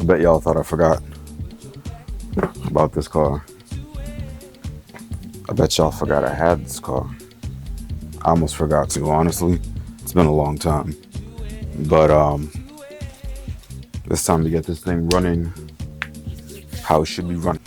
bet y'all thought I forgot about this car. I bet y'all forgot I had this car. I almost forgot to, honestly. It's been a long time. But it's time to get this thing running how it should be running.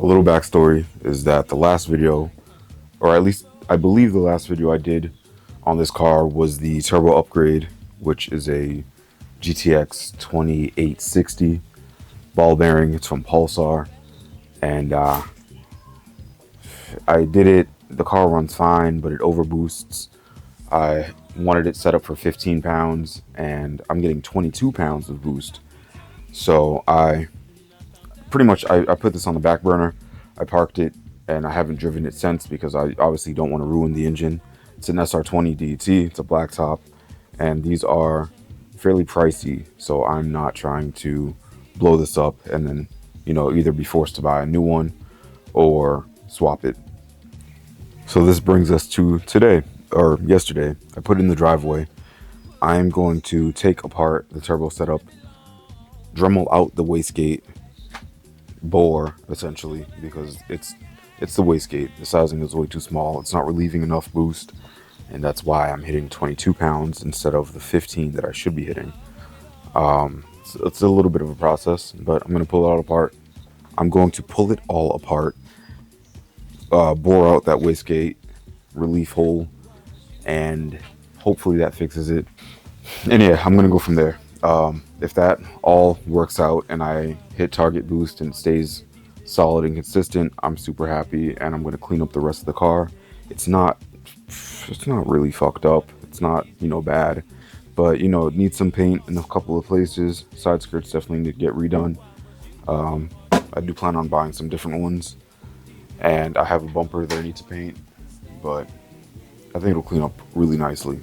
A little backstory is that the last video, or at least I believe the last video I did on this car was the turbo upgrade, which is a GTX 2860 ball bearing. It's from Pulsar, and I did it. The car runs fine, but it overboosts. I wanted it set up for 15 pounds, and I'm getting 22 pounds of boost. So I pretty much I put this on the back burner. I parked it, and I haven't driven it since because I obviously don't want to ruin the engine. It's an SR20DET. It's a black top, and these are fairly pricey, so I'm not trying to blow this up and then, you know, either be forced to buy a new one or swap it. So this brings us to today, or yesterday. I put it in the driveway. I'm going to take apart the turbo setup, Dremel out the wastegate, bore essentially, because it's the wastegate. The sizing is way too small. It's not relieving enough boost, and that's why I'm hitting 22 pounds instead of the 15 that I should be hitting. It's a little bit of a process, but I'm going to pull it all apart. I'm going to pull it all apart, bore out that wastegate relief hole, and hopefully that fixes it. And yeah, I'm going to go from there. If that all works out and I hit target boost and it stays solid and consistent, I'm super happy, and I'm going to clean up the rest of the car. It's not really fucked up. It's not, you know, bad, but, you know, it needs some paint in a couple of places. Side skirts definitely need to get redone. I do plan on buying some different ones, and I have a bumper that I need to paint, but I think it'll clean up really nicely.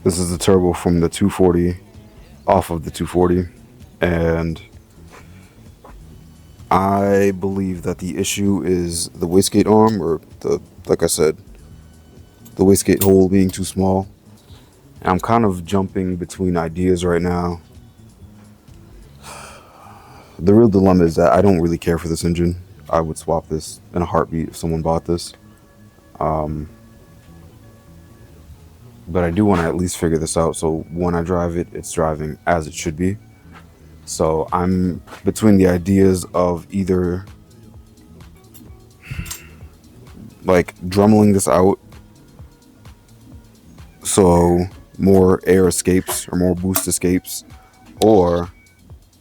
This is the turbo from the 240, off of the 240, and I believe that the issue is the wastegate arm, or like I said, the wastegate hole being too small. And I'm kind of jumping between ideas right now. The real dilemma is that I don't really care for this engine. I would swap this in a heartbeat if someone bought this. But I do want to at least figure this out, so when I drive it, it's driving as it should be. So I'm between the ideas of either like dremeling this out so more air escapes or more boost escapes, or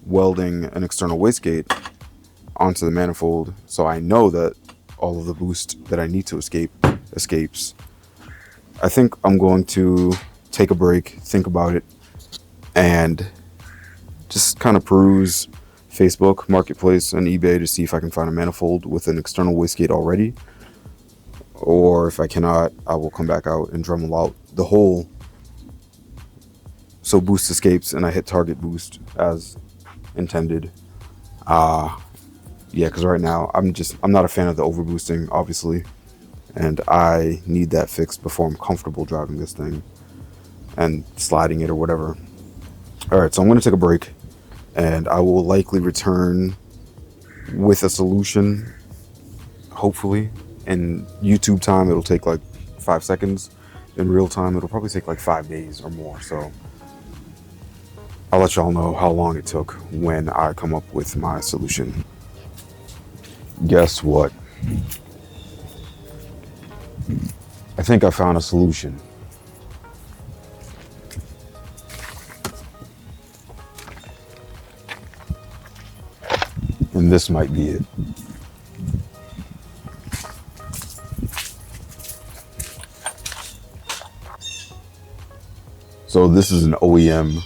welding an external wastegate onto the manifold so I know that all of the boost that I need to escape escapes. I think I'm going to take a break, think about it, and just kind of peruse Facebook Marketplace and eBay to see if I can find a manifold with an external wastegate already. Or if I cannot, I will come back out and Dremel out the hole so boost escapes and I hit target boost as intended. Yeah, because right now I'm not a fan of the overboosting, obviously, and I need that fixed before I'm comfortable driving this thing and sliding it or whatever. All right, so I'm going to take a break, and I will likely return with a solution, hopefully. In YouTube time, it'll take like 5 seconds. In real time, it'll probably take like 5 days or more. So I'll let y'all know how long it took when I come up with my solution. Guess what? I think I found a solution. And this might be it. So this is an OEM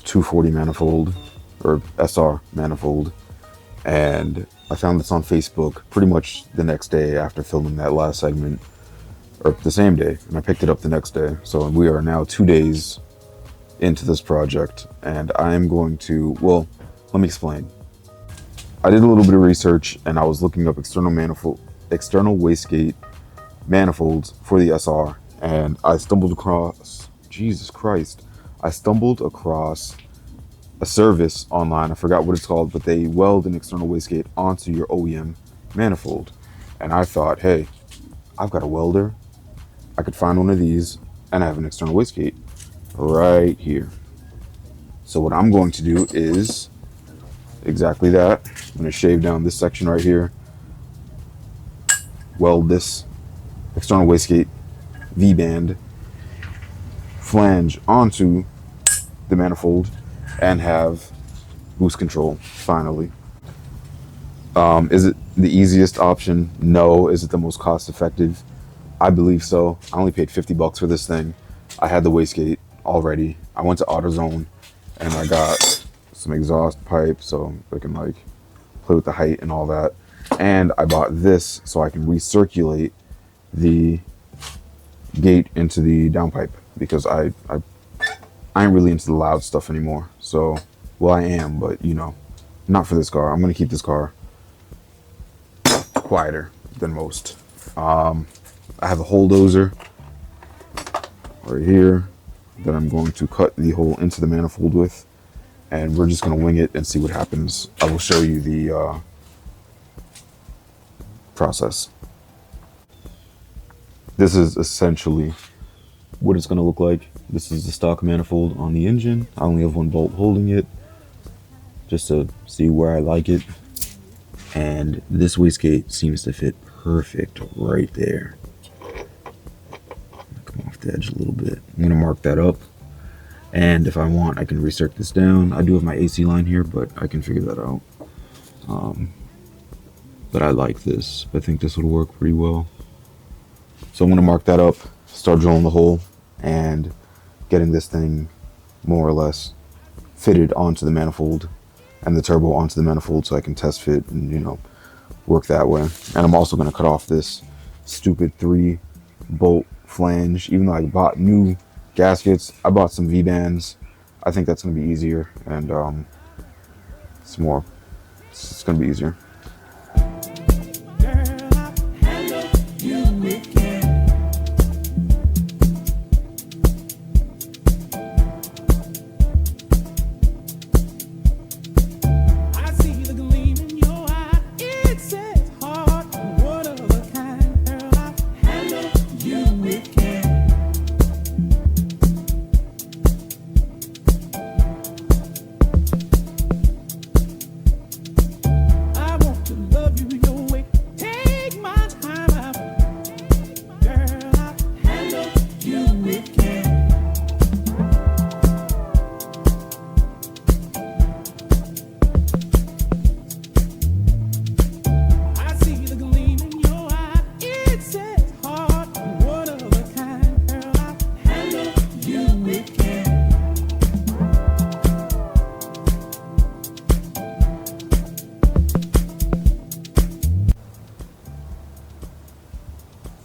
240 manifold, or SR manifold, and I found this on Facebook pretty much the next day after filming that last segment, or the same day, and I picked it up the next day. So we are now 2 days into this project, and I'm going to, well, let me explain. I did a little bit of research and I was looking up external wastegate manifolds for the SR, and I stumbled across, Jesus Christ, I stumbled across a service online. I forgot what it's called, but they weld an external wastegate onto your OEM manifold. And I thought, hey, I've got a welder. I could find one of these and I have an external wastegate right here. So what I'm going to do is exactly that. I'm going to shave down this section right here, weld this external wastegate V-band flange onto the manifold, and have boost control finally. Is it the easiest option? No. Is it the most cost effective? I believe so. I only paid $50 for this thing. I had the wastegate already. I went to AutoZone and I got some exhaust pipe so I can like play with the height and all that. And I bought this so I can recirculate the gate into the downpipe, because I ain't really into the loud stuff anymore. So, well, I am, but you know, not for this car. I'm gonna keep this car quieter than most. I have a hole dozer right here that I'm going to cut the hole into the manifold with, and we're just gonna wing it and see what happens. I will show you the process. This is essentially what it's gonna look like. This is the stock manifold on the engine. I only have one bolt holding it just to see where I like it. And this wastegate seems to fit perfect right there. Come off the edge a little bit. I'm gonna mark that up. And if I want, I can recirc this down. I do have my AC line here, but I can figure that out. But I like this. I think this would work pretty well. So I'm gonna mark that up, start drilling the hole, and getting this thing more or less fitted onto the manifold and the turbo onto the manifold so I can test fit and, you know, work that way. And I'm also going to cut off this stupid 3-bolt flange. Even though I bought new gaskets, I bought some V-bands. I think that's going to be easier, and it's going to be easier.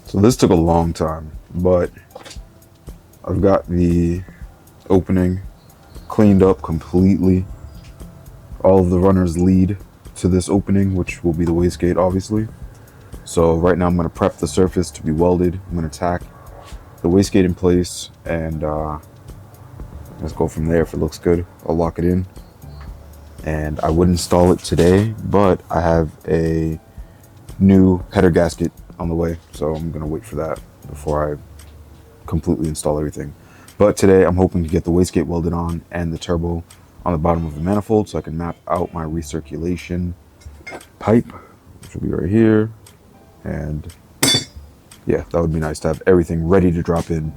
So this took a long time, but I've got the opening cleaned up completely. All of the runners lead to this opening, which will be the wastegate, obviously. So right now I'm going to prep the surface to be welded. I'm going to tack the wastegate in place, and let's go from there. If it looks good, I'll lock it in. And I would install it today, but I have a new header gasket on the way, so I'm gonna wait for that before I completely install everything. But today I'm hoping to get the wastegate welded on and the turbo on the bottom of the manifold, so I can map out my recirculation pipe, which will be right here. And yeah, that would be nice to have everything ready to drop in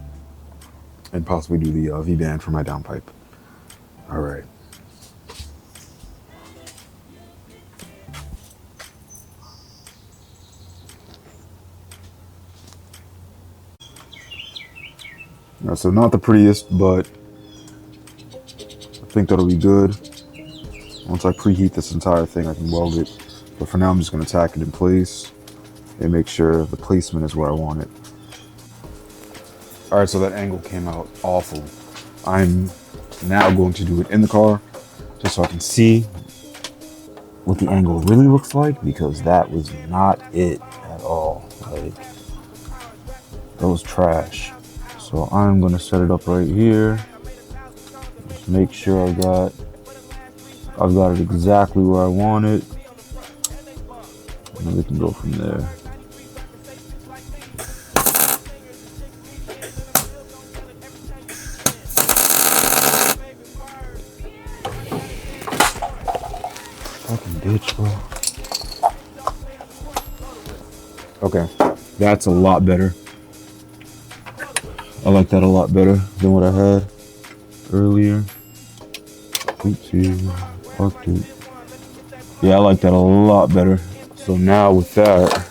and possibly do the V-band for my downpipe. All right. So not the prettiest, but think that'll be good. Once I preheat this entire thing, I can weld it. But for now, I'm just going to tack it in place and make sure the placement is where I want it. All right, so that angle came out awful. I'm now going to do it in the car just so I can see what the angle really looks like, because that was not it at all. Like, that was trash. So I'm going to set it up right here. Just make sure I've got it exactly where I want it. And then we can go from there. Fucking ditch, bro. Okay, that's a lot better. I like that a lot better than what I had earlier. Yeah, I like that a lot better. So now with that,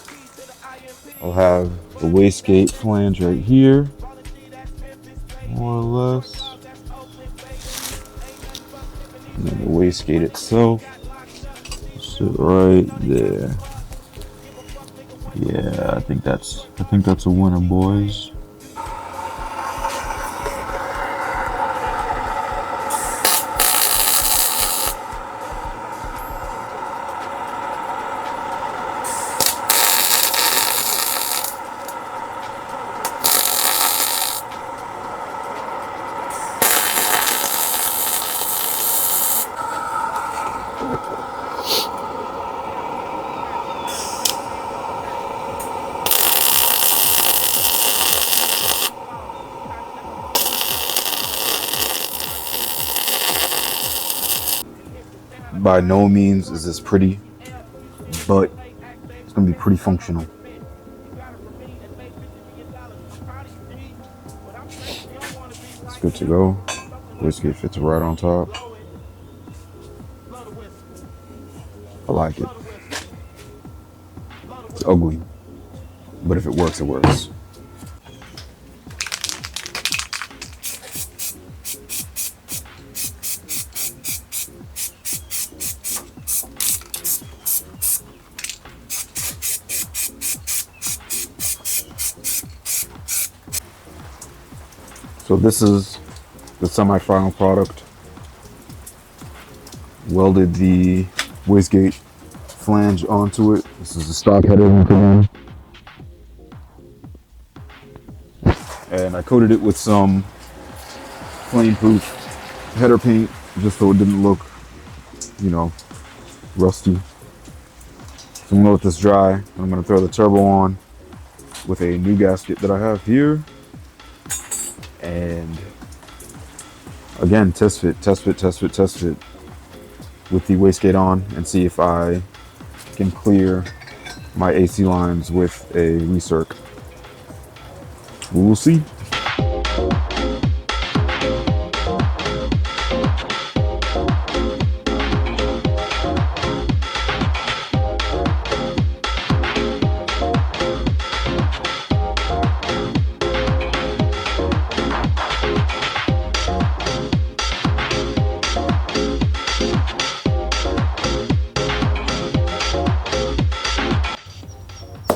I'll have the wastegate flange right here, more or less. And then the wastegate itself, sit right there. Yeah, I think that's a winner, boys. By no means is this pretty, but it's gonna be pretty functional. It's good to go. Wastegate fits right on top. I like it. It's ugly, but if it works, it works. So this is the semi-final product. Welded the wastegate flange onto it. This is the stock header one. And I coated it with some flame-proof header paint just so it didn't look, rusty. So I'm gonna let this dry, and I'm gonna throw the turbo on with a new gasket that I have here. And again, test fit with the wastegate on and see if I can clear my AC lines with a recirc. We'll see.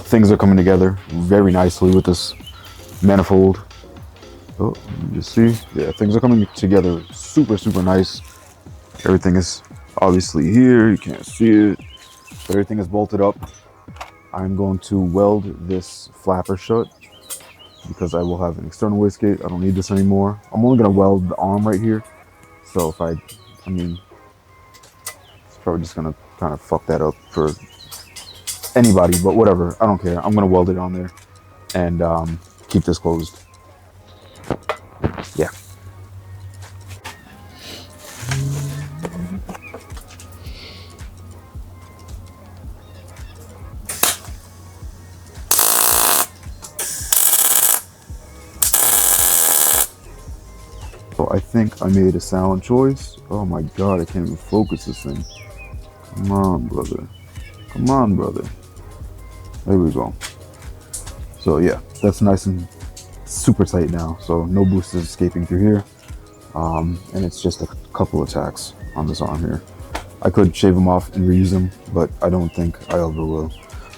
Things are coming together very nicely with this manifold. Oh, you see? Yeah, things are coming together super nice. Everything is obviously here. You can't see it, but everything is bolted up. I'm going to weld this flapper shut because I will have an external wastegate. I don't need this anymore. I'm only going to weld the arm right here. So if it's probably just going to kind of fuck that up for anybody, but whatever, I don't care. I'm gonna weld it on there and keep this closed. Yeah. So I think I made a sound choice. Oh my god, I can't even focus this thing. Come on, brother. Come on, brother. There we go. So yeah, that's nice and super tight now. So no boost is escaping through here. And it's just a couple of tacks on this arm here. I could shave them off and reuse them, but I don't think I ever will.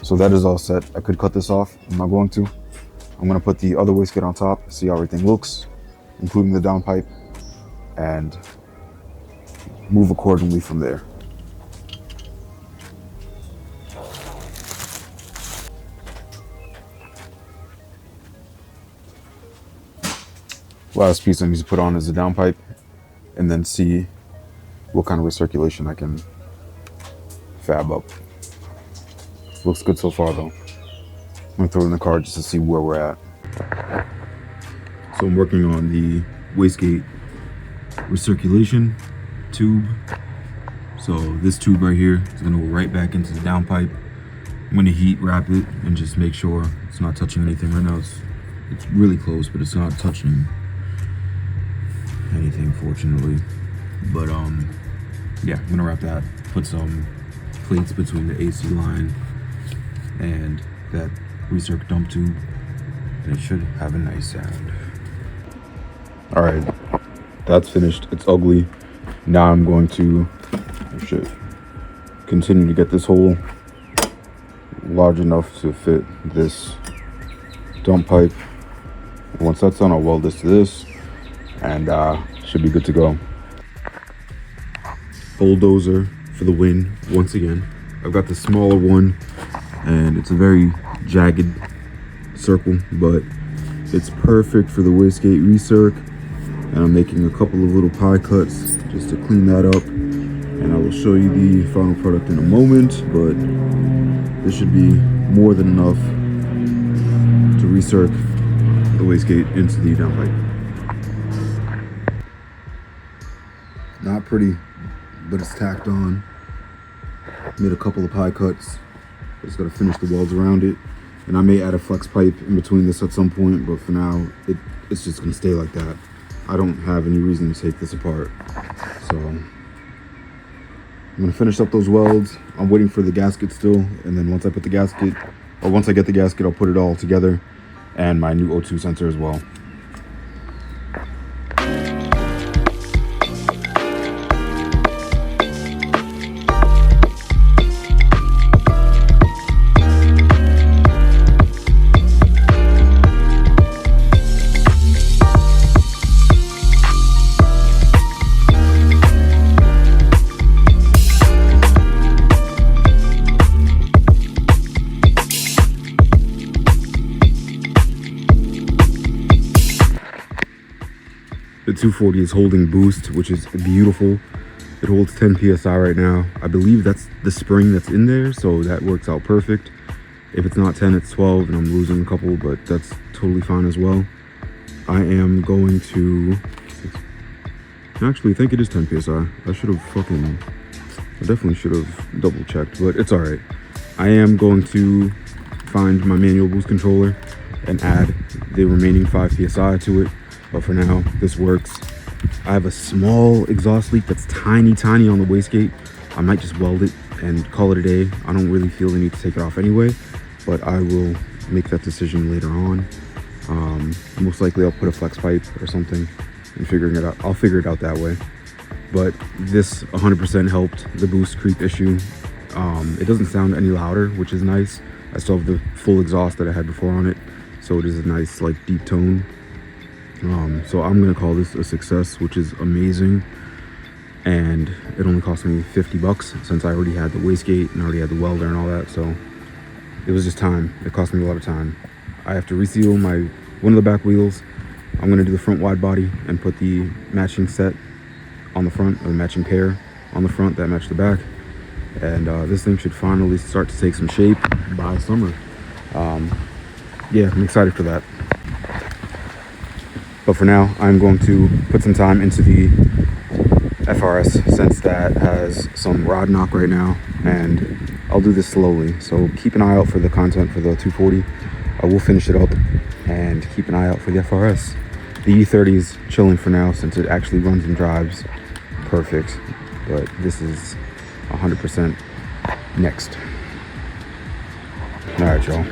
So that is all set. I could cut this off. I'm not going to. I'm going to put the other wastegate on top, see how everything looks, including the downpipe, and move accordingly from there. Last piece I need to put on is the downpipe, and then see what kind of recirculation I can fab up. Looks good so far though. I'm gonna throw it in the car just to see where we're at. So I'm working on the wastegate recirculation tube. So this tube right here is gonna go right back into the downpipe. I'm gonna heat wrap it and just make sure it's not touching anything. Right now it's really close, but it's not touching anything, fortunately. But yeah, I'm gonna wrap that, put some plates between the AC line and that recirc dump tube, and it should have a nice sound. All right, that's finished. It's ugly. Now I'm going to continue to get this hole large enough to fit this dump pipe. Once that's done, I'll weld this to this, and should be good to go. Bulldozer for the win once again. I've got the smaller one, and it's a very jagged circle, but it's perfect for the wastegate recirc. And I'm making a couple of little pie cuts just to clean that up, and I will show you the final product in a moment, but this should be more than enough to recirc the wastegate into the downpipe. Not pretty, but it's tacked on. Made a couple of pie cuts. Just gotta finish the welds around it, and I may add a flex pipe in between this at some point, but for now it's just gonna stay like that. I don't have any reason to take this apart, so I'm gonna finish up those welds. I'm waiting for the gasket still, and then once I get the gasket, I'll put it all together, and my new O2 sensor as well. The 240 is holding boost, which is beautiful. It holds 10 psi right now. I believe that's the spring that's in there, so that works out perfect. If it's not 10, it's 12, and I'm losing a couple, but that's totally fine as well. I am going to actually think it is 10 psi. I definitely should have double checked, but it's all right. I am going to find my manual boost controller and add the remaining 5 psi to it. But for now, this works. I have a small exhaust leak that's tiny on the wastegate. I might just weld it and call it a day. I don't really feel the need to take it off anyway, but I will make that decision later on. Most likely I'll put a flex pipe or something and figuring it out. I'll figure it out that way. But this 100% helped the boost creep issue. It doesn't sound any louder, which is nice. I still have the full exhaust that I had before on it, so it is a nice like deep tone. So I'm gonna call this a success, which is amazing. And it only cost me 50 bucks since I already had the wastegate and already had the welder and all that, so it was just time. It cost me a lot of time. I have to reseal one of the back wheels. I'm gonna do the front wide body and put the matching set on the front, or the matching pair on the front that match the back. And this thing should finally start to take some shape by summer. Yeah, I'm excited for that. But for now, I'm going to put some time into the FRS, since that has some rod knock right now, and I'll do this slowly. So keep an eye out for the content for the 240. I will finish it up, and keep an eye out for the FRS. The E30 is chilling for now since it actually runs and drives perfect, but this is 100% next. All right, y'all.